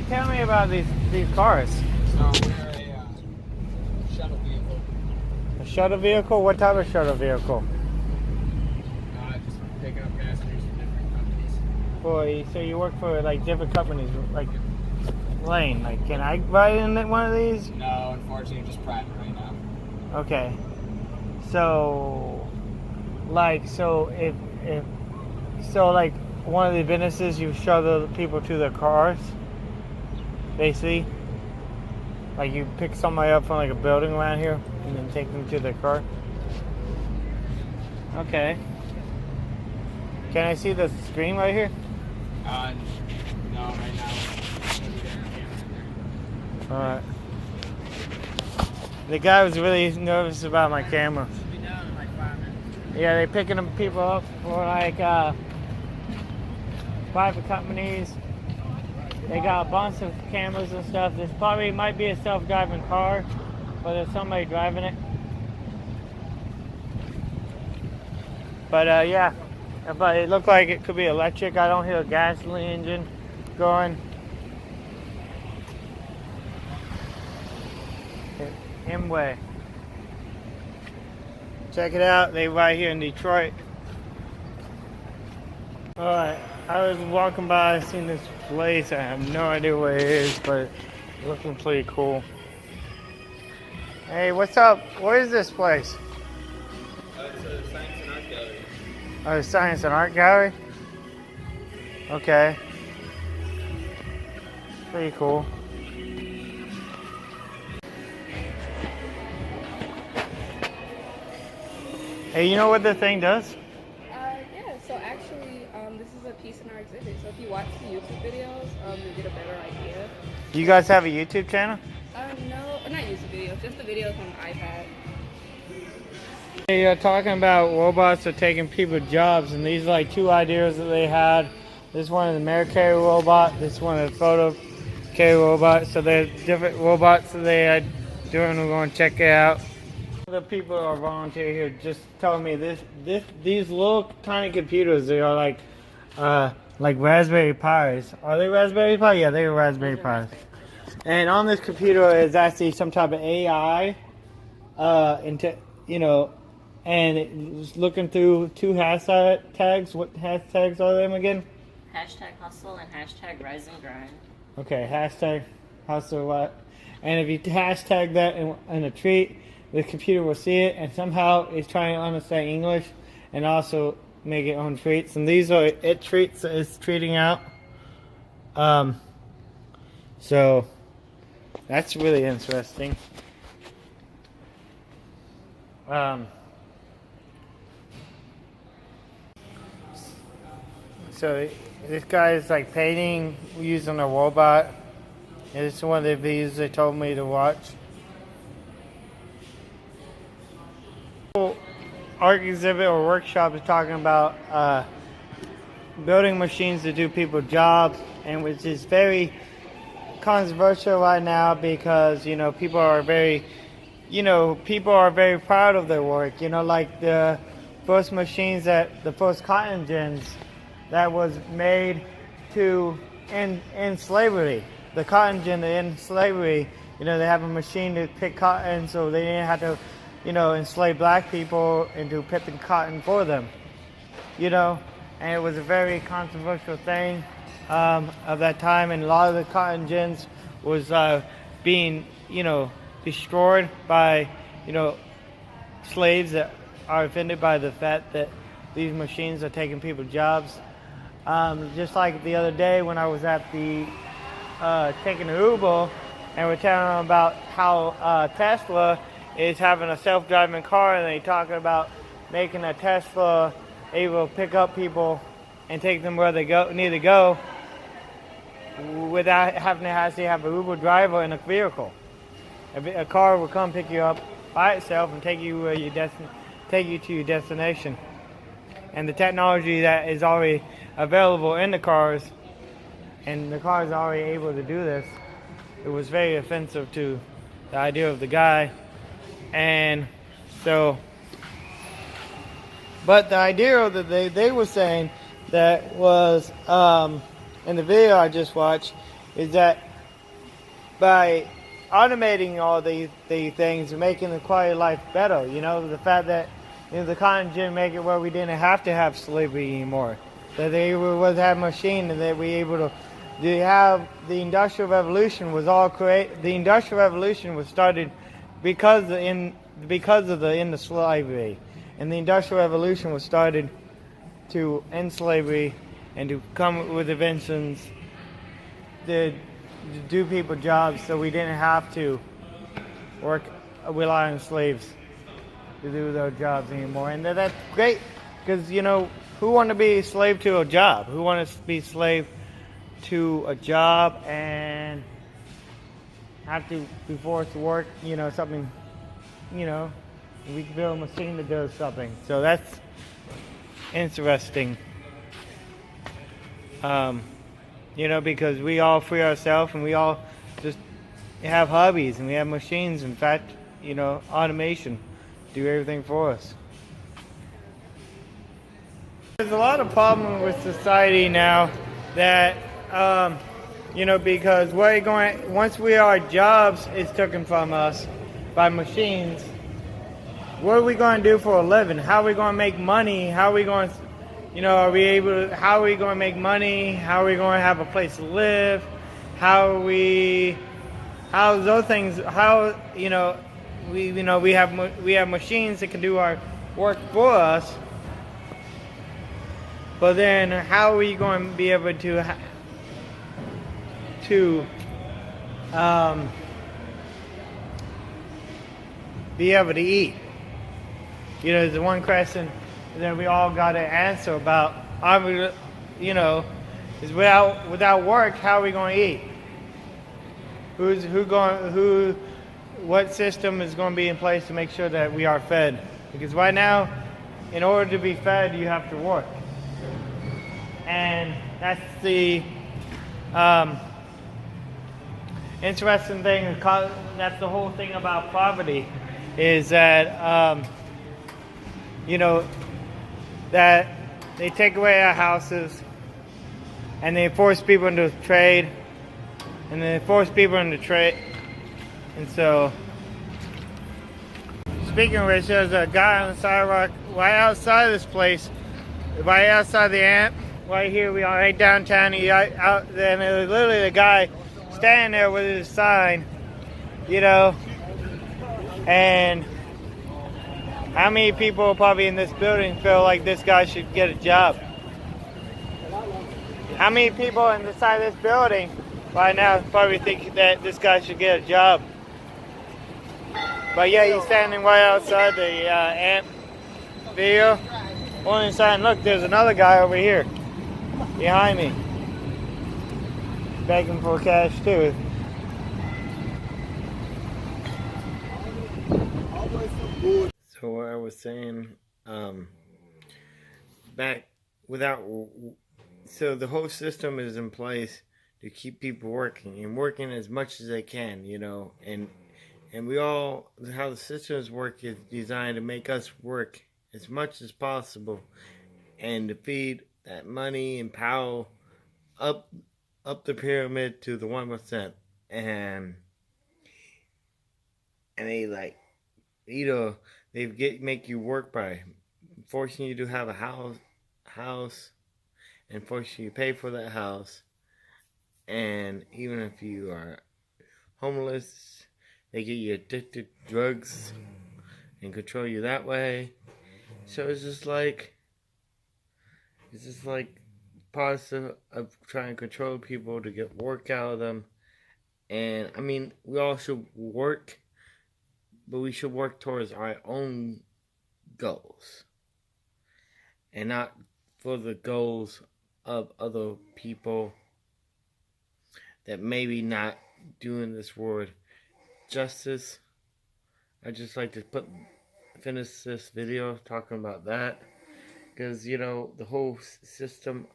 Hey, tell me about these cars. So we're a shuttle vehicle. A shuttle vehicle? What type of shuttle vehicle? Just picking up passengers from different companies. Boy, so you work for like different companies, like Lane. Like, can I ride in one of these? No, unfortunately, just private right now. Okay. So, like, like one of the businesses, you shuttle people to their cars, basically. Like you pick somebody up from like a building around here and then take them to their car. Okay. Can I see the screen right here? No, right now. Alright. The guy was really nervous about my camera. Should be down in like 5 minutes. Yeah, they're picking them people up for like private companies. They got a bunch of cameras and stuff. This probably might be a self-driving car, but there's somebody driving it. But yeah, but it looked like it could be electric. I don't hear a gasoline engine going. Imway. Check it out. They right here in Detroit. Alright, I was walking by, seen this place. I have no idea what it is, but it's looking pretty cool. Hey, what's up? What is this place? It's a science and art gallery. Oh, the Science and Art Gallery? Okay. Pretty cool. Hey, you know what the thing does? Yeah, so actually, this is a piece in our exhibit. So if you watch the YouTube videos, you'll get a better idea. You guys have a YouTube channel? No, not YouTube videos, just the videos on the iPad. Hey, you're talking about robots are taking people's jobs, and these are like two ideas that they had. This one is a mail carrier robot, this one is a photo carrier robot. So there's different robots that they are doing. We're going to check it out. The people who are volunteer here just telling me these little tiny computers, they are like Raspberry Pis. Are they Raspberry Pi? Yeah, they are Raspberry Pis. And on this computer is actually some type of AI, and it's looking through two hashtags. What hashtags are them again? Hashtag hustle and hashtag rise and grind. Okay, hashtag hustle what? And if you hashtag that in a tweet, the computer will see it, and somehow it's trying to understand English and also make it own tweets. And these are it tweets that it's tweeting out. So that's really interesting. So this guy is like painting using a robot. And this is one of the videos they told me to watch. Art exhibit or workshop is talking about building machines to do people's jobs, and which is very controversial right now because people are very proud of their work. Like the first machines the first cotton gins that was made to end slavery. The cotton gin to end slavery. They have a machine to pick cotton, so they didn't have to enslave black people into picking cotton for them, and it was a very controversial thing of that time, and a lot of the cotton gins was being, destroyed by, slaves that are offended by the fact that these machines are taking people's jobs. Just like the other day when I was at the taking an Uber, and we're telling them about how Tesla is having a self-driving car, and they're talking about making a Tesla able to pick up people and take them where they need to go without having to actually have an Uber driver in a vehicle. A car will come pick you up by itself and take you to your destination. And the technology that is already available in the cars, and the car is already able to do this, it was very offensive to the idea of the guy. And so, but the idea that they were saying that was in the video I just watched is that by automating all these things and making the quality of life better. You know, the fact that the cotton gin make it where we didn't have to have slavery anymore. That they was have machine and that we able to have the industrial revolution was all create. The industrial revolution was started because of the end of slavery, and the industrial revolution was started to end slavery and to come with inventions to do people jobs so we didn't have to rely on slaves to do their jobs anymore. And that's great because, you know, who want to be a slave to a job? Who want to be slave to a job and have to be forced to work, you know, something, you know, we can build a machine to do something. So that's interesting. You know, because we all free ourselves and we all just have hobbies and we have machines. In fact, you know, automation do everything for us. There's a lot of problem with society now that, you know, because once our jobs is taken from us by machines, what are we going to do for a living? How are we going to make money? How are we going to, you know, how are we going to make money? How are we going to have a place to live? How those things, you know, we have machines that can do our work for us. But then how are we going to be able to be able to eat? You know, there's the one question that we all got to answer about. You know, is without work, how are we going to eat? What system is going to be in place to make sure that we are fed? Because right now, in order to be fed, you have to work, and that's the interesting thing. That's the whole thing about poverty, is that you know, that they take away our houses and they force people into trade, and they force people into trade. And so, speaking of which, there's a guy on the sidewalk right outside of this place, right outside the amp, right here. We are right downtown. Out there, and there's literally a guy standing there with his sign, you know, and how many people probably in this building feel like this guy should get a job? How many people inside this building right now probably think that this guy should get a job? But yeah, he's standing right outside the amp video. On the side, look, there's another guy over here behind me, begging for cash too. So what I was saying, so the whole system is in place to keep people working and working as much as they can, you know, and how the systems work is designed to make us work as much as possible and to feed that money and power up the pyramid to the 1%, and they like either make you work by forcing you to have a house and forcing you to pay for that house, and even if you are homeless, they get you addicted to drugs and control you that way. So it's just like parts of trying to control people to get work out of them. And I mean, we all should work, but we should work towards our own goals and not for the goals of other people that maybe not doing this world justice. I just like to finish this video talking about that, because you know, the whole system